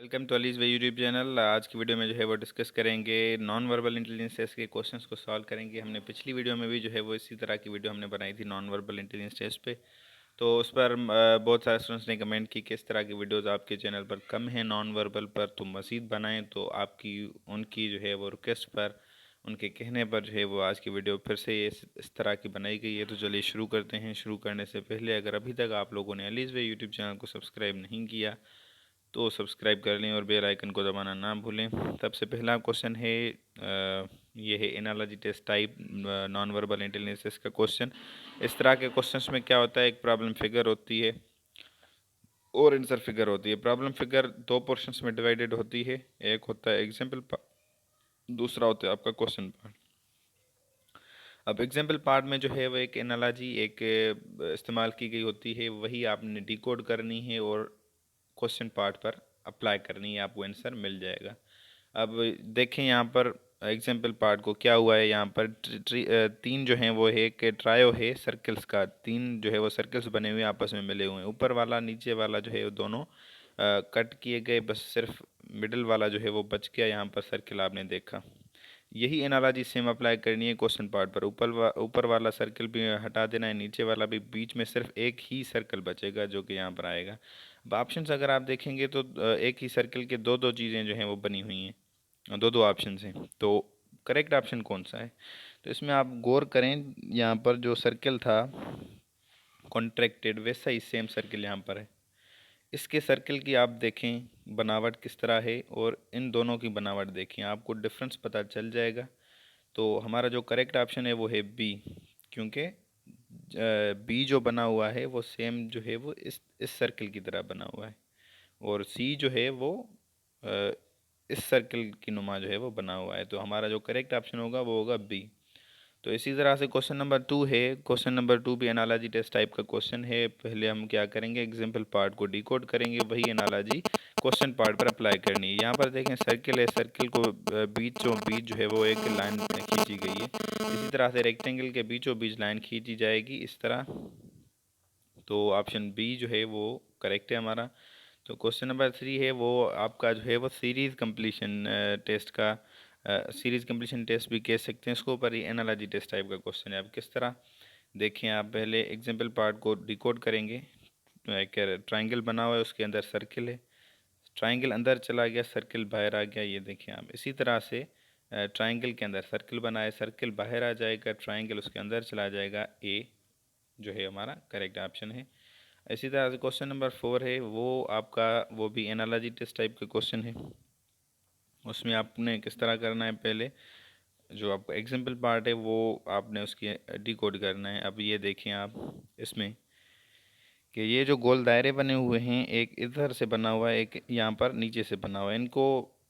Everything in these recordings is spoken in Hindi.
Welcome to Ali's way YouTube channel. आज की वीडियो में जो है वो डिस्कस करेंगे नॉन वर्बल इंटेलिजेंस टेस्ट के क्वेश्चंस को सॉल्व करेंगे। हमने पिछली वीडियो में भी जो है वो इसी तरह की वीडियो हमने बनाई थी नॉन वर्बल इंटेलिजेंस टेस्ट पे। तो उस पर बहुत सारे स्टूडेंट्स ने कमेंट की किस तरह की वीडियोस आपके चैनल पर कम है नॉन वर्बल पर, तो मज़ीद बनाएं। तो आपकी उनकी जो है वो रिक्वेस्ट पर, उनके कहने पर जो है वो आज की वीडियो फिर से इस तरह की बनाई गई है। तो चलिए शुरू करते हैं। शुरू करने से पहले अगर अभी तक आप लोगों ने अलीज वे यूट्यूब चैनल को सब्सक्राइब नहीं किया तो सब्सक्राइब कर लें और बेल आइकन को दबाना ना भूलें। सबसे पहला क्वेश्चन है, ये है analogy test type non verbal intelligence का क्वेश्चन। इस तरह के क्वेश्चंस में क्या होता है, एक प्रॉब्लम फिगर होती है और आंसर फिगर होती है। प्रॉब्लम फिगर दो पोर्शंस में डिवाइडेड होती है, एक होता है एग्जाम्पल पार्ट, दूसरा होता है आपका क्वेश्चन पार्ट। अब एग्जाम्पल पार्ट में जो है वो एक एनालॉजी एक इस्तेमाल की गई होती है, वही आपने डिकोड करनी है और क्वेश्चन पार्ट पर अप्लाई करनी है, आपको आंसर मिल जाएगा। अब देखें यहाँ पर एग्जाम्पल पार्ट को क्या हुआ है। यहाँ पर तीन जो हैं वो है कि ट्रायो है सर्कल्स का, तीन जो है वो सर्कल्स बने हुए आपस में मिले हुए हैं। ऊपर वाला नीचे वाला जो है वो दोनों कट किए गए, बस सिर्फ मिडिल वाला जो है वो बच गया। यहाँ पर सर्कल आपने देखा। यही एनालॉजी सेम अप्लाई करनी है क्वेश्चन पार्ट पर। ऊपर वाला सर्कल भी हटा देना है, नीचे वाला भी, बीच में सिर्फ एक ही सर्कल बचेगा जो कि यहाँ पर आएगा। अब ऑप्शंस अगर आप देखेंगे तो एक ही सर्कल के दो दो चीज़ें जो हैं वो बनी हुई हैं, दो दो ऑप्शन हैं। तो करेक्ट ऑप्शन कौन सा है? तो इसमें आप गौर करें, यहाँ पर जो सर्कल था कॉन्ट्रैक्टेड, वैसा ही सेम सर्कल यहाँ पर है। इसके सर्कल की आप देखें बनावट किस तरह है और इन दोनों की बनावट देखें, आपको डिफरेंस पता चल जाएगा। तो हमारा जो करेक्ट ऑप्शन है वो है बी, क्योंकि बी जो बना हुआ है वो सेम जो है वो इस सर्कल की तरह बना हुआ है, और सी जो है वो अ, इस सर्कल की नुमा जो है वो बना हुआ है। तो हमारा जो करेक्ट ऑप्शन होगा वो होगा बी। तो इसी तरह से क्वेश्चन नंबर 2 है। क्वेश्चन नंबर 2 भी एनालॉजी टेस्ट टाइप का क्वेश्चन है। पहले हम क्या करेंगे, एग्जाम्पल पार्ट को डिकोड करेंगे, वही एनालॉजी क्वेश्चन पार्ट पर अप्लाई करनी है। यहाँ पर देखें सर्कल है, सर्कल को बीचों बीच जो है वो एक लाइन खींची गई है। इसी तरह से रेक्टेंगल के बीचों बीच लाइन खींची जाएगी इस तरह। तो ऑप्शन बी जो है वो करेक्ट है हमारा। तो क्वेश्चन नंबर 3 है वो आपका जो है वो सीरीज कंप्लीशन टेस्ट का, सीरीज कंप्लीशन टेस्ट भी कह सकते हैं इसको, पर ये एनालॉजी टेस्ट टाइप का क्वेश्चन है। अब किस तरह देखें, आप पहले एग्जाम्पल पार्ट को डिकोड करेंगे। तो एक ट्राइंगल बना हुआ है, उसके अंदर सर्किल है, ट्राइंगल अंदर चला गया, सर्किल बाहर आ गया। ये देखें आप, इसी तरह से ट्राइंगल के अंदर सर्किल बना है, सर्किल बाहर आ जाएगा, ट्राइंगल उसके अंदर चला जाएगा। ए जो है हमारा करेक्ट ऑप्शन है। इसी तरह से क्वेश्चन नंबर 4 है वो आपका, वो भी एनालॉजी टेस्ट टाइप का क्वेश्चन है। उसमें आपने किस तरह करना है, पहले जो आपका एग्जाम्पल पार्ट है वो आपने उसकी डिकोड करना है। अब ये देखें आप इसमें कि ये जो गोल दायरे बने हुए हैं, एक इधर से बना हुआ है, एक यहाँ पर नीचे से बना हुआ है, इनको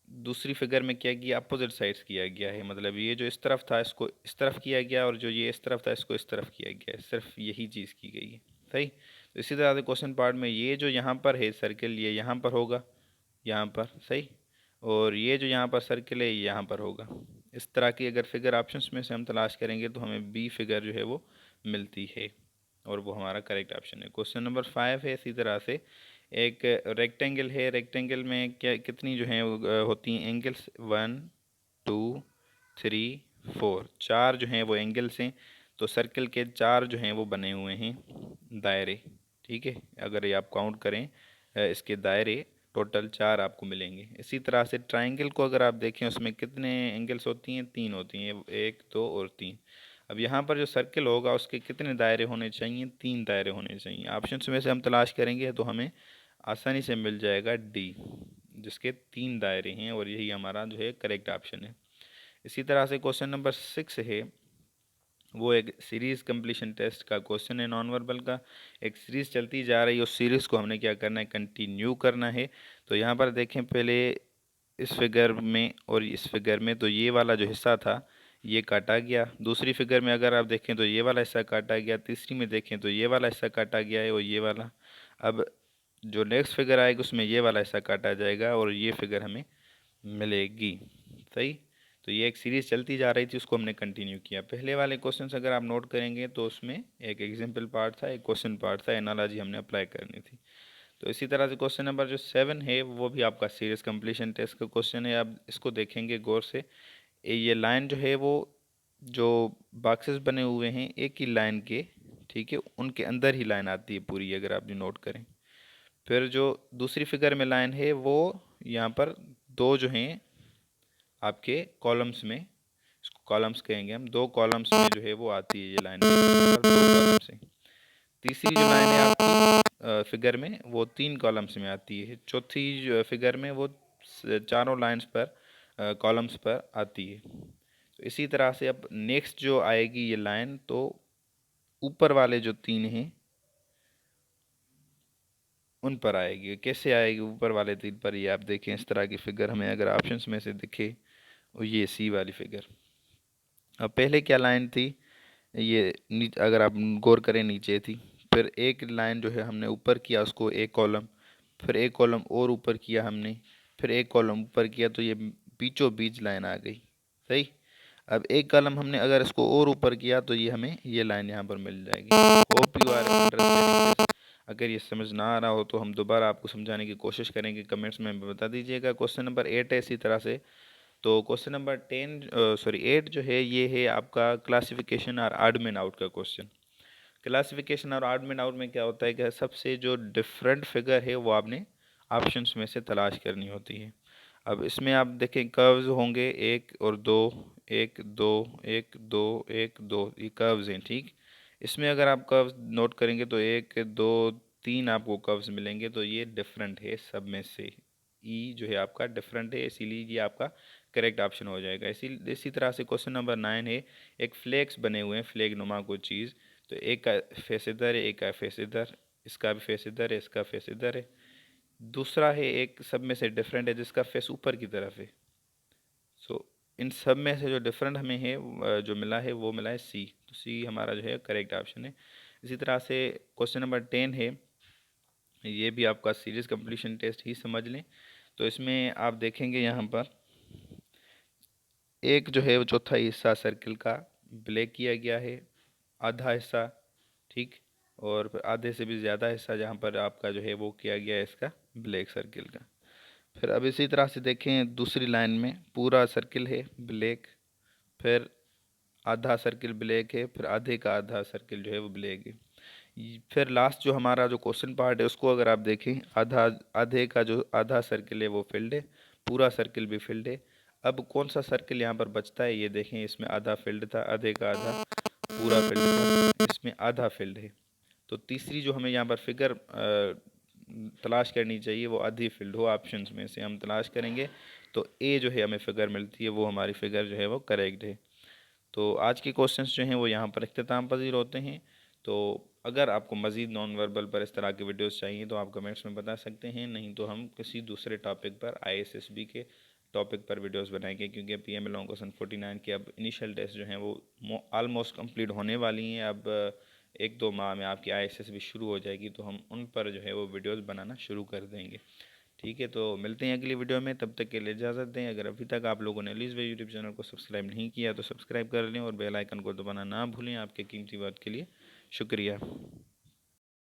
दूसरी फिगर में क्या किया, अपोजिट साइड्स किया गया है। मतलब ये जो इस तरफ था इसको इस तरफ किया गया, और जो ये इस तरफ था इसको इस तरफ किया गया है। सिर्फ यही चीज़ की गई है, सही। तो इसी तरह से क्वेश्चन पार्ट में ये जो यहाँ पर है सर्किल, ये यहाँ पर होगा, यहाँ पर, सही। और ये जो यहाँ पर सर्किल है ये यहाँ पर होगा। इस तरह की अगर फिगर ऑप्शंस में से हम तलाश करेंगे तो हमें बी फिगर जो है वो मिलती है, और वो हमारा करेक्ट ऑप्शन है। क्वेश्चन नंबर 5 है इसी तरह से, एक रेक्टेंगल है, रेक्टेंगल में क्या कितनी जो हैं वो होती हैं एंगल्स, 1 2 3 4, चार जो हैं वो एंगल्स हैं। तो सर्कल के चार जो हैं वो बने हुए हैं दायरे, ठीक है। अगर ये आप काउंट करें इसके दायरे टोटल चार आपको मिलेंगे। इसी तरह से ट्राइंगल को अगर आप देखें उसमें कितने एंगल्स होती हैं, तीन होती हैं, एक दो और तीन। अब यहाँ पर जो सर्कल होगा उसके कितने दायरे होने चाहिए, तीन दायरे होने चाहिए। ऑप्शंस में से हम तलाश करेंगे तो हमें आसानी से मिल जाएगा डी, जिसके तीन दायरे हैं, और यही हमारा जो है करेक्ट ऑप्शन है। इसी तरह से क्वेश्चन नंबर 6 है वो एक सीरीज़ कंप्लीशन टेस्ट का क्वेश्चन है नॉन वर्बल का। एक सीरीज़ चलती जा रही है, उस सीरीज़ को हमने क्या करना है, कंटिन्यू करना है। तो यहाँ पर देखें पहले इस फिगर में और इस फिगर में, तो ये वाला जो हिस्सा था ये काटा गया। दूसरी फिगर में अगर आप देखें तो ये वाला हिस्सा काटा गया। तीसरी में देखें तो ये वाला हिस्सा काटा गया है और ये वाला। अब जो नेक्स्ट फिगर आएगी उसमें ये वाला हिस्सा काटा जाएगा और ये फिगर हमें मिलेगी, सही। तो ये एक सीरीज चलती जा रही थी, उसको हमने कंटिन्यू किया। पहले वाले क्वेश्चन अगर आप नोट करेंगे तो उसमें एक एग्जाम्पल पार्ट था, एक क्वेश्चन पार्ट था, एनालॉजी हमने अप्लाई करनी थी। तो इसी तरह से क्वेश्चन नंबर जो 7 है वो भी आपका सीरीज कंप्लीशन टेस्ट का क्वेश्चन है। आप इसको देखेंगे गौर से। ये लाइन जो है वो जो बॉक्सेस बने हुए हैं एक ही लाइन के, ठीक है, उनके अंदर ही लाइन आती है पूरी, अगर आप जो नोट करें। फिर जो दूसरी फिगर में लाइन है वो यहाँ पर दो जो हैं आपके कॉलम्स में, इसको कॉलम्स कहेंगे हम, दो कॉलम्स में जो है वो आती है ये लाइन, यहाँ पर दो कॉलम्स हैं। तीसरी जो लाइन है आपकी फिगर में वो तीन कॉलम्स में आती है। चौथी जो फिगर में वो चारों लाइंस पर कॉलम्स पर आती है। तो इसी तरह से अब नेक्स्ट जो आएगी ये लाइन, तो ऊपर वाले जो तीन हैं उन पर आएगी। कैसे आएगी ऊपर वाले तीन पर, ये आप देखें इस तरह की फिगर हमें अगर ऑप्शंस में से दिखे, और ये सी वाली फिगर। अब पहले क्या लाइन थी, ये नीचे अगर आप गौर करें नीचे थी, फिर एक लाइन जो है हमने ऊपर किया उसको एक कॉलम, फिर एक कॉलम और ऊपर किया हमने, फिर एक कॉलम ऊपर किया, तो ये बीचों बीच लाइन आ गई। सही। अब एक कॉलम हमने अगर इसको और ऊपर किया तो ये हमें ये लाइन यहाँ पर मिल जाएगी। Hope you are understanding this. अगर ये समझ ना आ रहा हो तो हम दोबारा आपको समझाने की कोशिश करेंगे, कमेंट्स में बता दीजिएगा। क्वेश्चन नंबर 8 है इसी तरह से। तो क्वेश्चन नंबर 8 जो है ये है आपका क्लासिफिकेशन और ऑड मैन आउट का क्वेश्चन। क्लासिफिकेशन और ऑड मैन आउट में क्या होता है कि सबसे जो डिफरेंट फिगर है वो आपने ऑप्शंस में से तलाश करनी होती है। अब इसमें आप देखें कर्व्स होंगे एक और दो, एक दो, एक दो, एक दो, ये कर्व्स हैं, ठीक। इसमें अगर आप कर्व्स नोट करेंगे तो एक दो तीन आपको कर्व्स मिलेंगे, तो ये डिफरेंट है सब में से। ई जो है आपका डिफरेंट है, इसीलिए ये आपका करेक्ट ऑप्शन हो जाएगा। इसी तरह से क्वेश्चन नंबर 9 है। एक फ्लैग्स बने हुए हैं, फ्लैग नुमा कोई चीज़, तो एक का फेस इधर है, एक का फेस इधर, इसका भी फेस इधर है, इसका फेस इधर है। दूसरा है एक सब में से डिफरेंट है जिसका फेस ऊपर की तरफ है। सो इन सब में से जो डिफरेंट हमें है जो मिला है वो मिला है सी, तो सी हमारा जो है करेक्ट ऑप्शन है। इसी तरह से क्वेश्चन नंबर 10 है। ये भी आपका सीरीज कंप्लीशन टेस्ट ही समझ लें। तो इसमें आप देखेंगे यहाँ पर एक जो है वो चौथा हिस्सा सर्किल का ब्लैक किया गया है, आधा हिस्सा, ठीक, और फिर आधे से भी ज़्यादा हिस्सा जहाँ पर आपका जो है वो किया गया है इसका ब्लैक सर्किल का। फिर अब इसी तरह से देखें दूसरी लाइन में पूरा सर्किल है ब्लैक, फिर आधा सर्किल ब्लैक है, फिर आधे का आधा सर्किल जो है वो ब्लैक है। फिर लास्ट जो हमारा जो क्वेश्चन पार्ट है उसको अगर आप देखें, आधा आधे का जो आधा सर्किल है वो फिल्ड है, पूरा सर्किल भी फिल्ड है। अब कौन सा सर्किल यहाँ पर बचता है ये देखें, इसमें आधा फिल्ड था, आधे का आधा पूरा फिल्ड था, इसमें आधा फिल्ड है। तो तीसरी जो हमें यहाँ पर फिगर तलाश करनी चाहिए वो आधी फील्ड हो, ऑप्शंस में से हम तलाश करेंगे तो ए जो है हमें फिगर मिलती है, वो हमारी फिगर जो है वो करेक्ट है। तो आज के क्वेश्चंस जो हैं वो यहाँ पर इख्तिताम पजीर होते हैं। तो अगर आपको मज़ीद नॉन वर्बल पर इस तरह के वीडियोस चाहिए तो आप कमेंट्स में बता सकते हैं, नहीं तो हम किसी दूसरे टॉपिक पर ISSB के टॉपिक पर वीडियोस बनाएंगे, क्योंकि PML क्वेश्चन 49 के अब इनिशियल टेस्ट जो हैं वो ऑलमोस्ट कंप्लीट होने वाली हैं। अब एक दो माह में आपकी ISSB शुरू हो जाएगी, तो हम उन पर जो है वो वीडियोस बनाना शुरू कर देंगे। ठीक है, तो मिलते हैं अगली वीडियो में, तब तक के लिए इजाज़त दें। अगर अभी तक आप लोगों ने लीज वे यूट्यूब चैनल को सब्सक्राइब नहीं किया तो सब्सक्राइब कर लें और बेल आइकन को दबाना ना भूलें। आपके कीमती वक्त के लिए शुक्रिया।